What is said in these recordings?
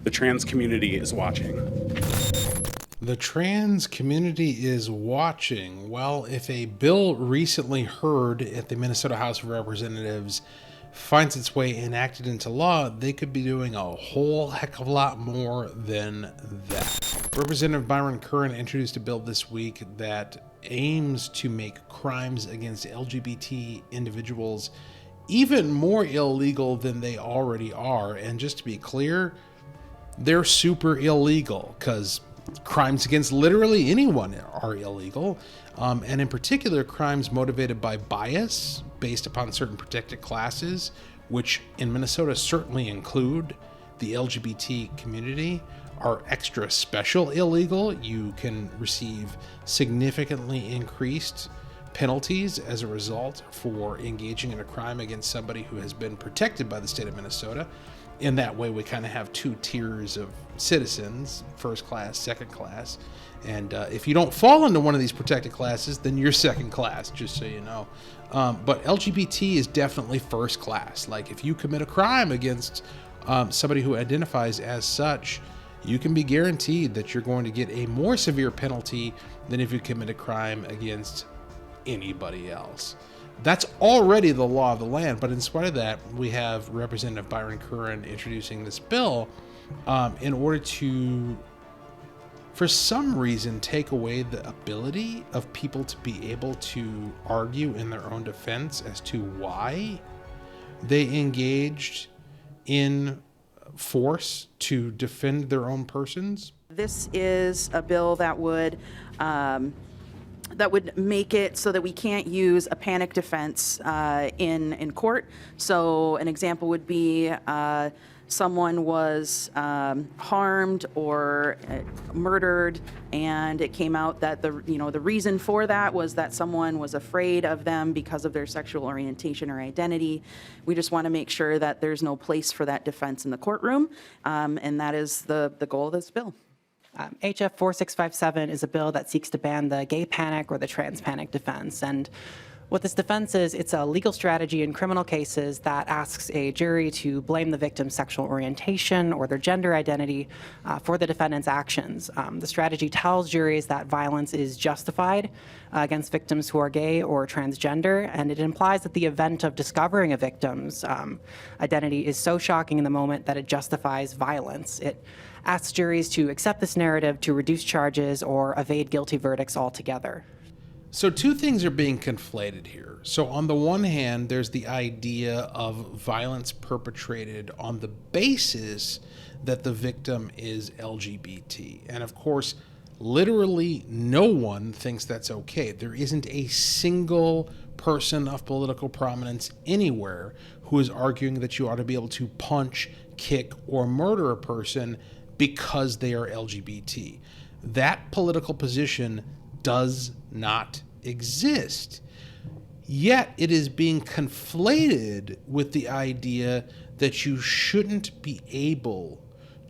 The trans community is watching. The trans community is watching. Well, if a bill recently heard at the Minnesota House of Representatives finds its way enacted into law, they could be doing a whole heck of a lot more than that. Representative Byron Curran introduced a bill this week that aims to make crimes against LGBT individuals even more illegal than they already are. And just to be clear, they're super illegal because crimes against literally anyone are illegal. And in particular, crimes motivated by bias based upon certain protected classes, which in Minnesota certainly include the LGBT community, are extra special illegal. You can receive significantly increased penalties as a result for engaging in a crime against somebody who has been protected by the state of Minnesota. In that way, we kind of have two tiers of citizens, first class, second class. And if you don't fall into one of these protected classes, then you're second class, just so you know. But LGBT is definitely first class. Like if you commit a crime against somebody who identifies as such, you can be guaranteed that you're going to get a more severe penalty than if you commit a crime against anybody else. That's already the law of the land, but in spite of that, we have Representative Byron Curran introducing this bill in order to, for some reason, take away the ability of people to be able to argue in their own defense as to why they engaged in force to defend their own persons. This is a bill that would make it so that we can't use a panic defense in court. So an example would be someone was harmed or murdered, and it came out that the reason for that was that someone was afraid of them because of their sexual orientation or identity. We just want to make sure that there's no place for that defense in the courtroom, and that is the goal of this bill. HF 4657 is a bill that seeks to ban the gay panic or the trans panic defense. And what this defense is, it's a legal strategy in criminal cases that asks a jury to blame the victim's sexual orientation or their gender identity for the defendant's actions. The strategy tells juries that violence is justified against victims who are gay or transgender, and it implies that the event of discovering a victim's identity is so shocking in the moment that it justifies violence. It asks juries to accept this narrative to reduce charges or evade guilty verdicts altogether. So two things are being conflated here. So on the one hand, there's the idea of violence perpetrated on the basis that the victim is LGBT. And of course, literally no one thinks that's okay. There isn't a single person of political prominence anywhere who is arguing that you ought to be able to punch, kick, or murder a person because they are LGBT. That political position does not exist. Yet it is being conflated with the idea that you shouldn't be able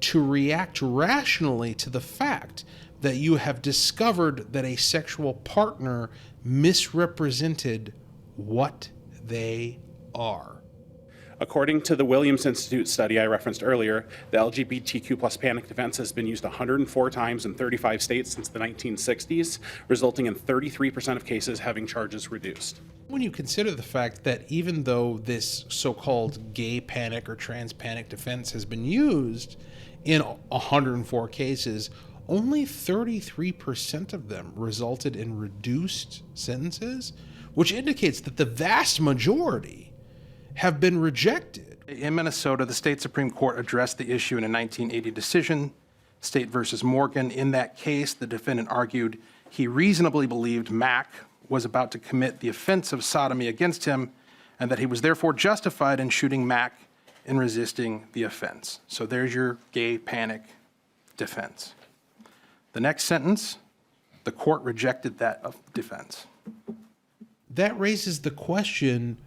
to react rationally to the fact that you have discovered that a sexual partner misrepresented what they are. According to the Williams Institute study I referenced earlier, the LGBTQ plus panic defense has been used 104 times in 35 states since the 1960s, resulting in 33% of cases having charges reduced. When you consider the fact that even though this so-called gay panic or trans panic defense has been used in 104 cases, only 33% of them resulted in reduced sentences, which indicates that the vast majority have been rejected. In Minnesota, the state Supreme Court addressed the issue in a 1980 decision, State versus Morgan. In that case, the defendant argued he reasonably believed Mack was about to commit the offense of sodomy against him, and that he was therefore justified in shooting Mack in resisting the offense. So there's your gay panic defense. The next sentence, the court rejected that defense. That raises the question,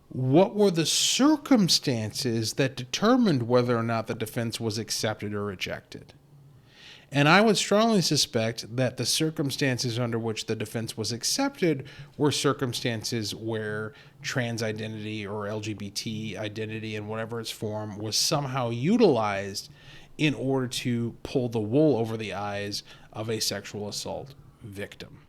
what were the circumstances that determined whether or not the defense was accepted or rejected? And I would strongly suspect that the circumstances under which the defense was accepted were circumstances where trans identity or LGBT identity in whatever its form was somehow utilized in order to pull the wool over the eyes of a sexual assault victim.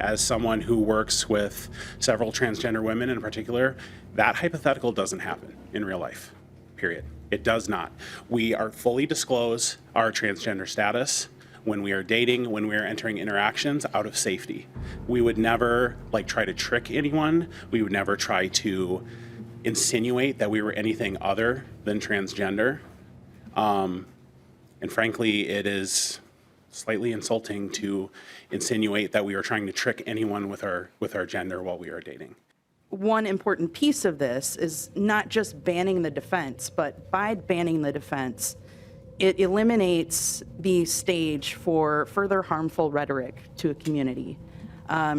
As someone who works with several transgender women in particular, that hypothetical doesn't happen in real life, period. It does not. We are fully disclose our transgender status when we are dating, when we are entering interactions out of safety. We would never try to trick anyone. We would never try to insinuate that we were anything other than transgender. And frankly, it is slightly insulting to insinuate that we are trying to trick anyone with our gender while we are dating. One important piece of this is not just banning the defense, but by banning the defense, it eliminates the stage for further harmful rhetoric to a community,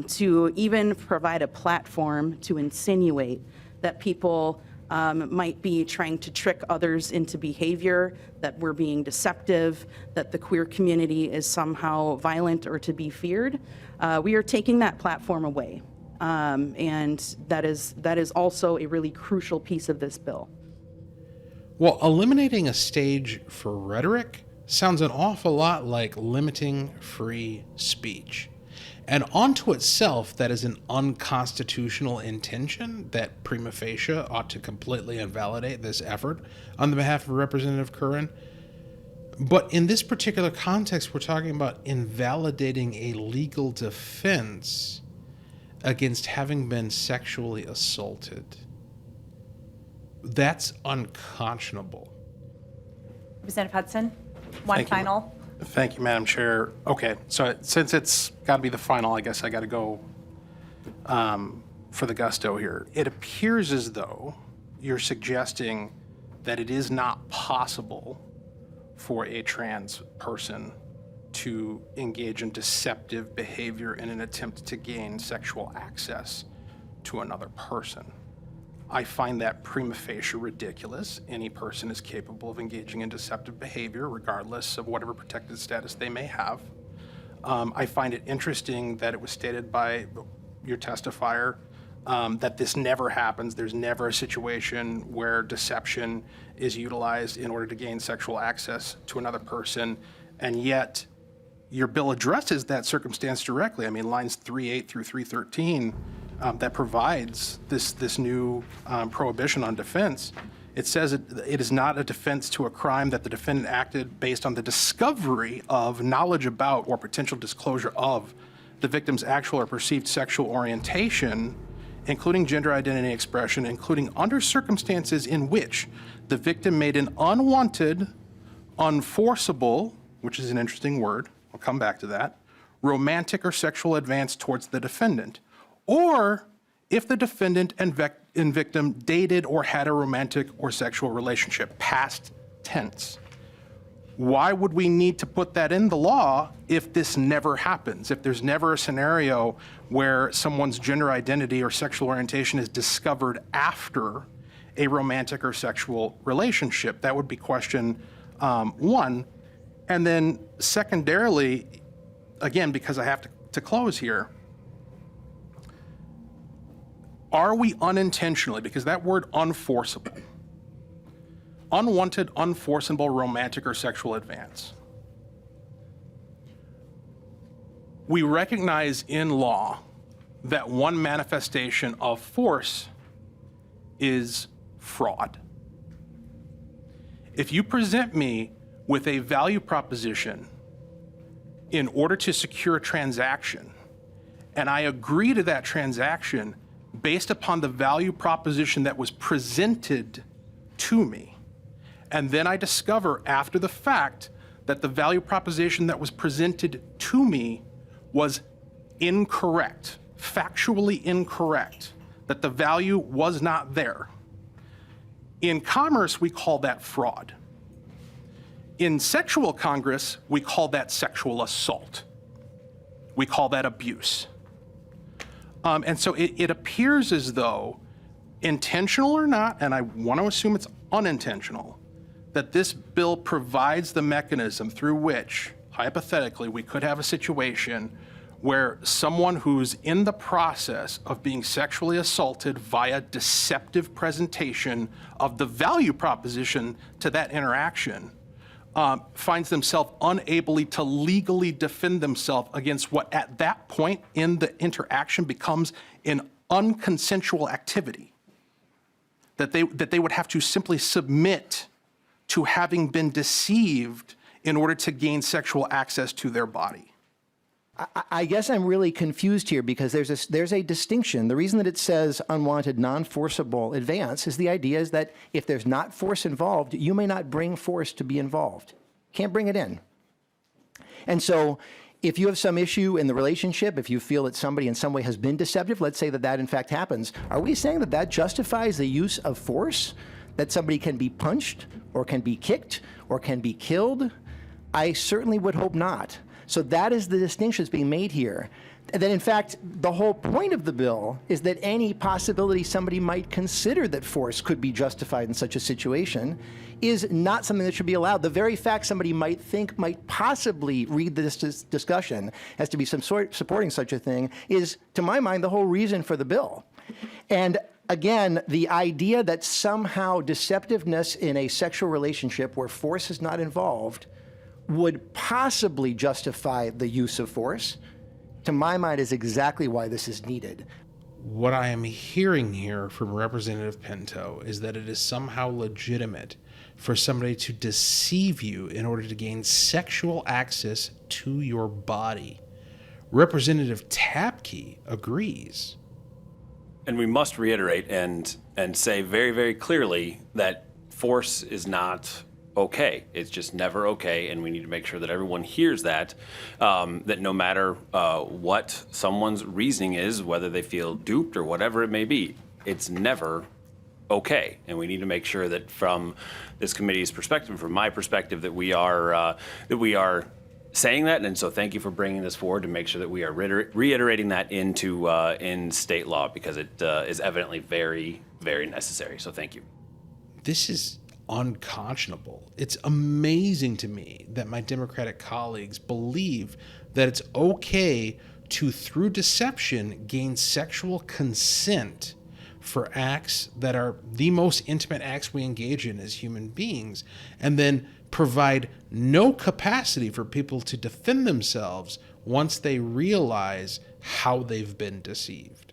to even provide a platform to insinuate that people might be trying to trick others into behavior, that we're being deceptive, that the queer community is somehow violent or to be feared. We are taking that platform away. And that is also a really crucial piece of this bill. Well, eliminating a stage for rhetoric sounds an awful lot like limiting free speech. And onto itself, that is an unconstitutional intention that prima facie ought to completely invalidate this effort on the behalf of Representative Curran. But in this particular context, we're talking about invalidating a legal defense against having been sexually assaulted. That's unconscionable. Representative Hudson, one Thank you. final. Thank you, Madam Chair. Okay, so since it's got to be the final, I guess I got to go for the gusto here. It appears as though you're suggesting that it is not possible for a trans person to engage in deceptive behavior in an attempt to gain sexual access to another person. I find that prima facie ridiculous. Any person is capable of engaging in deceptive behavior, regardless of whatever protected status they may have. I find it interesting that it was stated by your testifier that this never happens. There's never a situation where deception is utilized in order to gain sexual access to another person, and yet your bill addresses that circumstance directly. I mean, lines 3.8 through 3.13 that provides this new prohibition on defense. It says it is not a defense to a crime that the defendant acted based on the discovery of, knowledge about, or potential disclosure of the victim's actual or perceived sexual orientation, including gender identity expression, including under circumstances in which the victim made an unwanted, unforceable, which is an interesting word, I'll come back to that, romantic or sexual advance towards the defendant, or if the defendant and victim dated or had a romantic or sexual relationship, past tense. Why would we need to put that in the law if this never happens? If there's never a scenario where someone's gender identity or sexual orientation is discovered after a romantic or sexual relationship? That would be question one. And then secondarily, again, because I have to close here, are we unintentionally, because that word unforceable, unwanted, unforceable romantic or sexual advance, we recognize in law that one manifestation of force is fraud. If you present me with a value proposition in order to secure a transaction, and I agree to that transaction based upon the value proposition that was presented to me, and then I discover after the fact that the value proposition that was presented to me was incorrect, factually incorrect, that the value was not there. In commerce, we call that fraud. In sexual congress, we call that sexual assault. We call that abuse. And so it appears as though, intentional or not, and I want to assume it's unintentional, that this bill provides the mechanism through which, hypothetically, we could have a situation where someone who's in the process of being sexually assaulted via deceptive presentation of the value proposition to that interaction finds themselves unable to legally defend themselves against what at that point in the interaction becomes an unconsensual activity, that they would have to simply submit to having been deceived in order to gain sexual access to their body. I guess I'm really confused here because there's a distinction. The reason that it says unwanted, non-forcible advance is the idea is that if there's not force involved, you may not bring force to be involved. Can't bring it in. And so if you have some issue in the relationship, if you feel that somebody in some way has been deceptive, let's say that that in fact happens, are we saying that that justifies the use of force? That somebody can be punched or can be kicked or can be killed? I certainly would hope not. So that is the distinction that's being made here. And then, in fact, the whole point of the bill is that any possibility somebody might consider that force could be justified in such a situation is not something that should be allowed. The very fact somebody might think might possibly read this discussion as to be some sort supporting such a thing is, to my mind, the whole reason for the bill. And again, the idea that somehow deceptiveness in a sexual relationship where force is not involved would possibly justify the use of force, to my mind, is exactly why this is needed. What I am hearing here from Representative Pinto is that it is somehow legitimate for somebody to deceive you in order to gain sexual access to your body. Representative Tapke agrees. And we must reiterate and say very, very clearly that force is not okay. It's just never okay, and we need to make sure that everyone hears that, that no matter what someone's reasoning is, whether they feel duped or whatever it may be, it's never okay. And we need to make sure that from this committee's perspective, from my perspective, that we are saying that. And so thank you for bringing this forward to make sure that we are reiterating that into in state law, because it is evidently very, very necessary. So thank you. This is unconscionable. It's amazing to me that my Democratic colleagues believe that it's okay to, through deception, gain sexual consent for acts that are the most intimate acts we engage in as human beings, and then provide no capacity for people to defend themselves once they realize how they've been deceived.